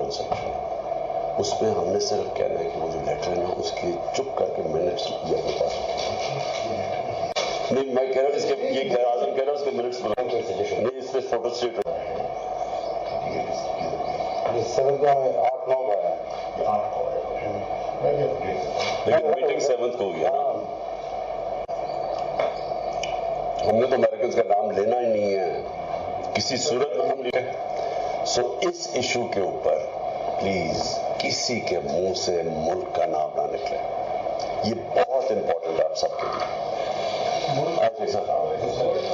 Comment section, उसमें हमने सिर्फ कहना है कि वो जो लेटर है ना उसके चुप करके मिनट्स ये अपने पास नहीं, मैं कह रहा हूँ इसके ये आजम कह रहा हूँ उसके मिनट्स बनाओ नहीं, इस पे फोटो स्टेट 7 का 8-9 का है, लेकिन मीटिंग 7 को हुई है ना। हमने तो अमेरिकन का नाम लेना ही नहीं है किसी सूरत में हम लिखे। सो इस इशू के ऊपर प्लीज किसी के मुंह से मुल्क का नाम ना निकले, ये बहुत इंपॉर्टेंट है आप सबके लिए।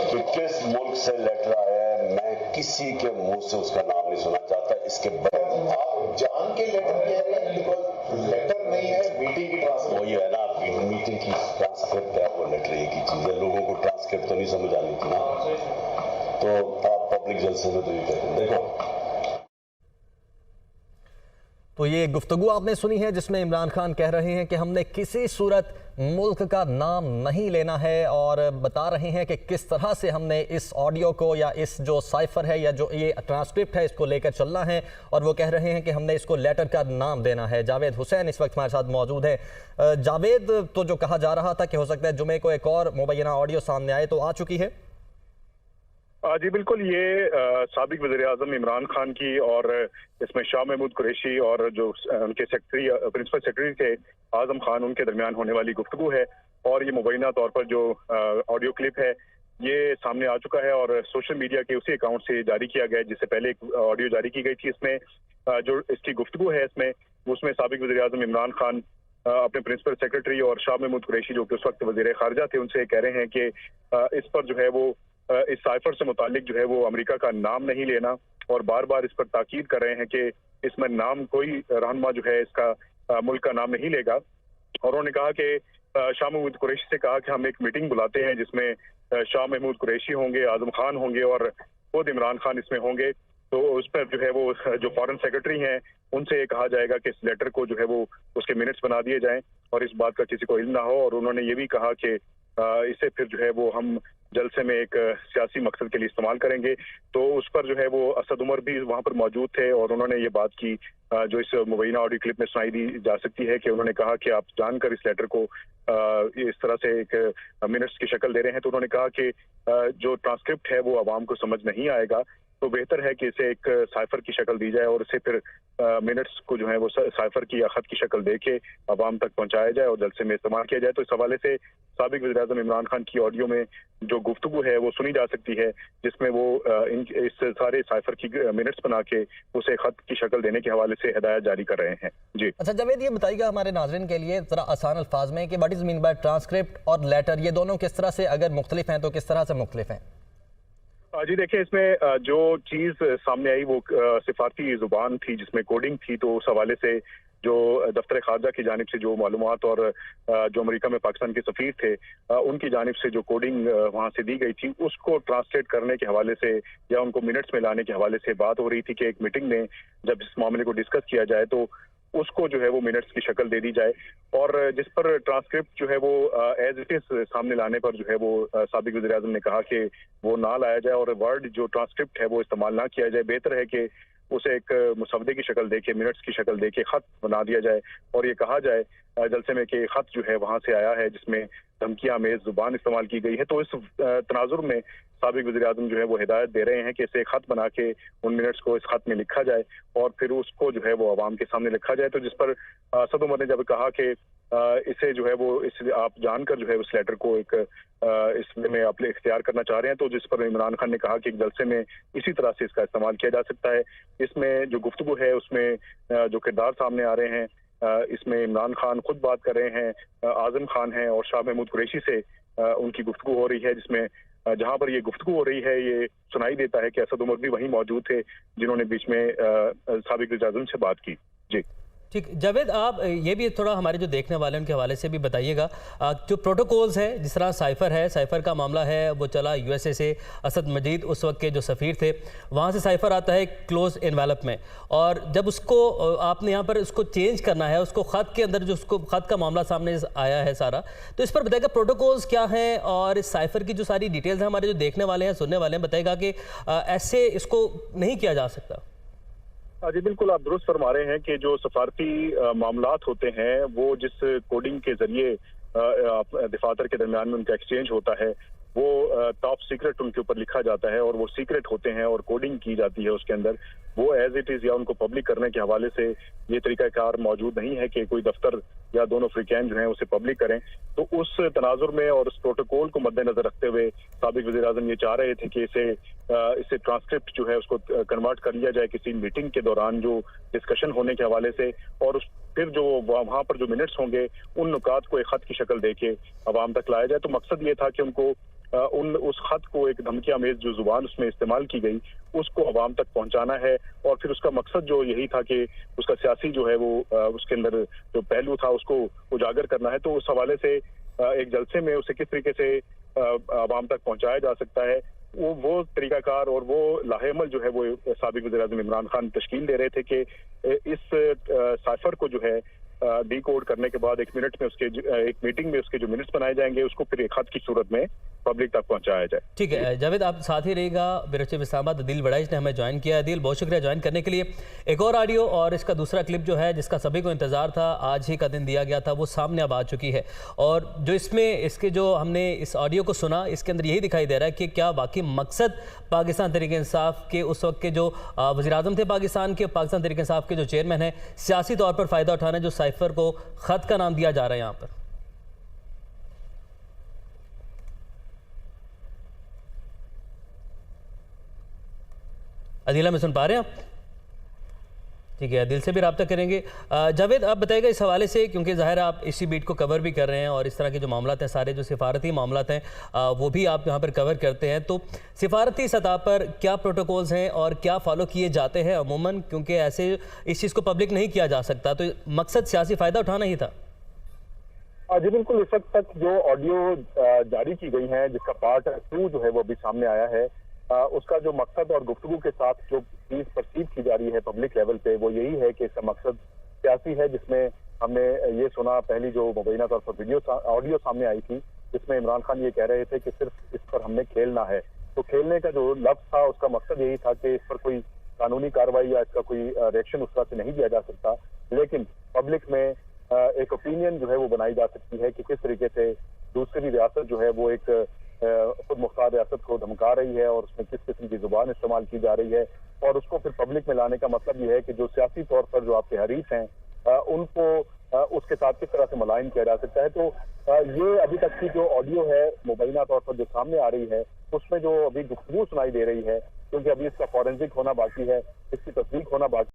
कि किस मुल्क से लेटर आया है, मैं किसी के मुंह से उसका नाम नहीं सुनना चाहता। इसके बाद आप जान के लेटर कह रहे हैं, बिकॉज लेटर नहीं है, मीटिंग की ट्रांसक्रिप्ट। वही है ना, मीटिंग की ट्रांसक्रिप्ट है वो लेटर एक ही चीज है। लोगों को ट्रांसक्रिप्ट तो नहीं समझ आनी थी ना, तो आप पब्लिक जलसे में तो ये कहते हैं। देखो तो ये गुफ्तगू आपने सुनी है जिसमें इमरान खान कह रहे हैं कि हमने किसी सूरत मुल्क का नाम नहीं लेना है, और बता रहे हैं कि किस तरह से हमने इस ऑडियो को या इस जो साइफर है या जो ये ट्रांसक्रिप्ट है इसको लेकर चलना है, और वो कह रहे हैं कि हमने इसको लेटर का नाम देना है। जावेद हुसैन इस वक्त हमारे साथ मौजूद है। जावेद, तो जो कहा जा रहा था कि हो सकता है जुमे को एक और मुबैना ऑडियो सामने आए, तो आ चुकी है? जी बिल्कुल, ये साबिक वज़ीर-ए-आज़म इमरान खान की और इसमें शाह महमूद कुरैशी और जो उनके सेक्रेटरी प्रिंसिपल सेक्रेटरी थे आज़म खान, उनके दरमियान होने वाली गुफ्तगू है। और ये मुबैना तौर पर जो ऑडियो क्लिप है ये सामने आ चुका है और सोशल मीडिया के उसी अकाउंट से जारी किया गया है जिससे पहले एक ऑडियो जारी की गई थी। इसमें जो इसकी गुफ्तगू है उसमें साबिक वज़ीर-ए-आज़म इमरान खान अपने प्रिंसिपल सेक्रेटरी और शाह महमूद कुरैशी जो कि उस वक्त वज़ीर ख़ारिजा थे उनसे कह रहे हैं कि इस पर जो है वो इस साइफर से मुतालिक जो है वो अमेरिका का नाम नहीं लेना, और बार बार इस पर ताकीद कर रहे हैं कि इसमें नाम कोई रहनुमा जो है इसका मुल्क का नाम नहीं लेगा। और उन्होंने कहा कि शाह महमूद कुरैशी से कहा कि हम एक मीटिंग बुलाते हैं जिसमें शाह महमूद कुरैशी होंगे, आजम खान होंगे और खुद इमरान खान इसमें होंगे। तो उस पर जो है वो जो फॉरेन सेक्रेटरी हैं उनसे ये कहा जाएगा कि इस लेटर को जो है वो उसके मिनट्स बना दिए जाएं और इस बात का किसी को इल्म ना हो। और उन्होंने ये भी कहा कि इसे फिर जो है वो हम जलसे में एक सियासी मकसद के लिए इस्तेमाल करेंगे। तो उस पर जो है वो असद उमर भी वहां पर मौजूद थे और उन्होंने ये बात की जो इस मुबैना ऑडियो क्लिप में सुनाई दी जा सकती है कि उन्होंने कहा कि आप जानकर इस लेटर को इस तरह से एक मिनट्स की शक्ल दे रहे हैं। तो उन्होंने कहा कि जो ट्रांसक्रिप्ट है वो आवाम को समझ नहीं आएगा, तो बेहतर है कि इसे एक साइफर की शक्ल दी जाए और इसे फिर मिनट्स को जो है वो साइफर की या खत की शक्ल दे के आवाम तक पहुंचाया जाए और जलसे में इस्तेमाल किया जाए। तो इस हवाले से साबिक वज़ीर-ए-आज़म इमरान खान की ऑडियो में जो गुफ्तगू है वो सुनी जा सकती है जिसमें वो इस सारे साइफर की मिनट्स बना के उसे खत की शक्ल देने के हवाले से हिदायत जारी कर रहे हैं। जी अच्छा जावेद, ये बताइएगा हमारे नाज़रीन के लिए जरा आसान अल्फाज में कि what is mean by transcript और लेटर, ये दोनों किस तरह से अगर मुख्तलिफ हैं तो किस तरह से मुख्तलिफ हैं? जी देखिए, इसमें जो चीज़ सामने आई वो सिफारती जुबान थी जिसमें कोडिंग थी। तो उस हवाले से जो दफ्तर खारजा की जानिब से जो मालूमात और जो अमेरिका में पाकिस्तान के सफ़ीर थे उनकी जानिब से जो कोडिंग वहाँ से दी गई थी उसको ट्रांसलेट करने के हवाले से या उनको मिनट्स में लाने के हवाले से बात हो रही थी कि एक मीटिंग में जब इस मामले को डिस्कस किया जाए तो उसको जो है वो मिनट्स की शक्ल दे दी जाए, और जिस पर ट्रांसक्रिप्ट जो है वो एज इट इज सामने लाने पर जो है वो साबिक वज़ीर-ए-आज़म ने कहा कि वो ना लाया जाए और वर्ड जो ट्रांसक्रिप्ट है वो इस्तेमाल ना किया जाए। बेहतर है कि उसे एक मुसवदे की शक्ल देके मिनट्स की शक्ल देके खत बना दिया जाए और ये कहा जाए जलसे में कि खत जो है वहां से आया है जिसमें धमकियां मेज जुबान इस्तेमाल की गई है। तो इस तनाजुर में साबिक वज़ीर-ए-आज़म जो है वो हिदायत दे रहे हैं कि इसे खत बना के उन मिनट्स को इस खत में लिखा जाए और फिर उसको जो है वो आवाम के सामने लिखा जाए। तो जिस पर असद उमर ने जब कहा कि इसे जो है वो इस आप जानकर जो है उस लेटर को एक इसमें आप इख्तियार करना चाह रहे हैं, तो जिस पर इमरान खान ने कहा कि एक जलसे में इसी तरह से इसका इस्तेमाल किया जा सकता है। इसमें जो गुफ्तगू है उसमें जो किरदार सामने आ रहे हैं इसमें इमरान खान खुद बात कर रहे हैं, आजम खान हैं और शाह महमूद कुरैशी से उनकी गुफ्तगू हो रही है, जिसमें जहां पर ये गुफ्तगू हो रही है ये सुनाई देता है कि असद उमर भी वहीं मौजूद थे जिन्होंने बीच में साबिक वज़ीर-ए-आज़म से बात की। जी ठीक, जावेद आप ये भी थोड़ा हमारे जो देखने वाले हैं उनके हवाले से भी बताइएगा, जो प्रोटोकॉल्स हैं जिस तरह साइफर है, साइफर का मामला है वो चला यूएसए से, असद मजीद उस वक्त के जो सफ़ीर थे वहाँ से साइफर आता है क्लोज एनवेलप में, और जब उसको आपने यहाँ पर उसको चेंज करना है उसको ख़त के अंदर जो उसको ख़त का मामला सामने आया है सारा, तो इस पर बताएगा प्रोटोकॉल्स क्या हैं और इस साइफर की जो सारी डिटेल्स हैं हमारे जो देखने वाले हैं सुनने वाले हैं बताएगा कि ऐसे इसको नहीं किया जा सकता। जी बिल्कुल, आप दुरुस्त फरमा रहे हैं कि जो सफारती मामलात होते हैं वो जिस कोडिंग के जरिए दफातर के दरमियान में उनका एक्सचेंज होता है वो टॉप सीक्रेट उनके ऊपर लिखा जाता है और वो सीक्रेट होते हैं और कोडिंग की जाती है उसके अंदर, वो एज इट इज या उनको पब्लिक करने के हवाले से ये तरीकाकार मौजूद नहीं है कि कोई दफ्तर या दोनों फ्रीकैन जो हैं उसे पब्लिक करें। तो उस तनाजुर में और उस प्रोटोकॉल को मद्देनजर रखते हुए साबिक वज़ीर आज़म ये चाह रहे थे कि इसे ट्रांसक्रिप्ट जो है उसको कन्वर्ट कर लिया जाए किसी मीटिंग के दौरान जो डिस्कशन होने के हवाले से, और फिर जो वहां पर जो मिनट्स होंगे उन नुकात को एक खत की शक्ल देके अवाम तक लाया जाए। तो मकसद ये था कि उनको उस खत को एक धमकी आमेज जो जुबान उसमें इस्तेमाल की गई उसको अवाम तक पहुंचाना है, और फिर उसका मकसद जो यही था कि उसका सियासी जो है वो उसके अंदर जो पहलू था उसको उजागर करना है। तो उस हवाले से एक जलसे में उसे किस तरीके से अवाम तक पहुंचाया जा सकता है वो तरीकाकार और वो लाहेमल जो है वो साबिक वज़ीर-ए-आज़म इमरान खान तश्कील दे रहे थे कि इस साइफर को जो है डी कोड करने के बाद एक मीटिंग में उसके जो मिनट्स बनाए जाएंगे उसको फिर एक खत की सूरत में पब्लिक तक पहुंचाया जाए। ठीक है जावेद, आप साथ ही रहेगा। ब्यूरो चीफ इस्लामाबाद अदील वड़ाइच ने हमें ज्वाइन किया। अदील, बहुत शुक्रिया ज्वाइन करने के लिए। एक और ऑडियो और इसका दूसरा क्लिप जो है जिसका सभी को इंतजार था, आज ही का दिन दिया गया था, वो सामने अब आ चुकी है। और जो इसके जो हमने इस ऑडियो को सुना इसके अंदर यही दिखाई दे रहा है कि क्या वाकई मकसद पाकिस्तान तहरीक इंसाफ के उस वक्त के जो वज़ीर आज़म थे पाकिस्तान के, पाकिस्तान तहरीक इंसाफ के जो चेयरमैन है, सियासी तौर पर फ़ायदा उठाना, जो साइफर को खत का नाम दिया जा रहा है यहाँ पर। अदीला में सुन पा रहे हैं आप? ठीक है, दिल से भी रब्ता करेंगे। जावेद, आप बताइएगा इस हवाले से, क्योंकि ज़ाहिर आप इसी बीट को कवर भी कर रहे हैं और इस तरह के जो मामलात हैं, सारे जो सिफारती मामलात हैं वो भी आप यहाँ पर कवर करते हैं। तो सिफारती सतह पर क्या प्रोटोकॉल्स हैं और क्या फॉलो किए जाते हैं अमूमन, क्योंकि ऐसे इस चीज़ को पब्लिक नहीं किया जा सकता, तो मकसद सियासी फ़ायदा उठाना ही था। जी बिल्कुल, इस वक्त तक जो ऑडियो जारी की गई है जिसका पार्ट 2 जो है वो अभी सामने आया है, उसका जो मकसद और गुफ्तगू के साथ जो चीज परसीव की जा रही है पब्लिक लेवल पे वो यही है कि इसका मकसद सियासी है, जिसमें हमने ये सुना पहली जो मुबैना तौर पर ऑडियो सामने आई थी जिसमें इमरान खान ये कह रहे थे कि सिर्फ इस पर हमने खेलना है। तो खेलने का जो लफ्ज था उसका मकसद यही था कि इस पर कोई कानूनी कार्रवाई या इसका कोई रिएक्शन उस तरह से नहीं दिया जा सकता, लेकिन पब्लिक में एक ओपिनियन जो है वो बनाई जा सकती है कि किस तरीके से दूसरी रियासत जो है वो एक खुद मुख्तार रियासत को धमका रही है और उसमें किस किस्म की जुबान इस्तेमाल की जा रही है, और उसको फिर पब्लिक में लाने का मतलब ये है कि जो सियासी तौर पर जो आपके हरीफ हैं उनको उसके साथ किस तरह से मुलायम किया जा सकता है। तो ये अभी तक की जो ऑडियो है मुबैना तौर पर जो सामने आ रही है उसमें जो अभी गुफ्तगू सुनाई दे रही है, क्योंकि अभी इसका फॉरेंसिक होना बाकी है, इसकी तस्दीक होना बाकी